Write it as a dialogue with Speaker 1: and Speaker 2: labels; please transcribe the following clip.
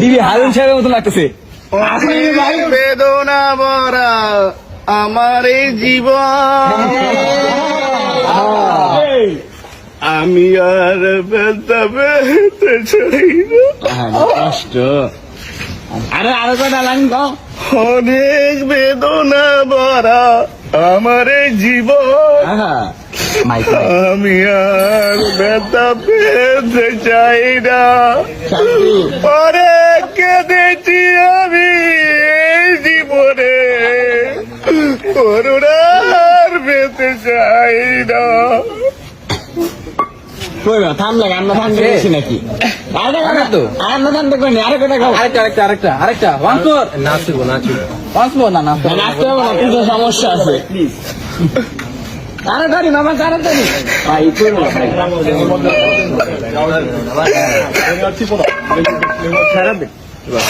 Speaker 1: দিবি হারুন সাহেবের মতো লাগতেছে।
Speaker 2: বেদনা ভরা আমার এই জীবন, আমি আর ব্যথা পেতে চাই না।
Speaker 1: কষ্ট। আরো কটা লাইন গাও।
Speaker 2: অনেক বেদনা ভরা আমার এই জীবন, আমি আর ব্যথা পেতে চাই না। অনেক কেঁদেছি আমি এই জীবনে, করুণার পেতে চাই না।
Speaker 1: ঠান্ডা আমরা ঠান্ডা গেছি নাকি? আমরা ঠান্ডা করিনি। আরো কটা গাও। আরেকটা নাচবো না, নাচতে হবে না, কিছু সমস্যা আছে। তাড়াতাড়ি বাবা, তাড়াতাড়ি।
Speaker 2: খারাপ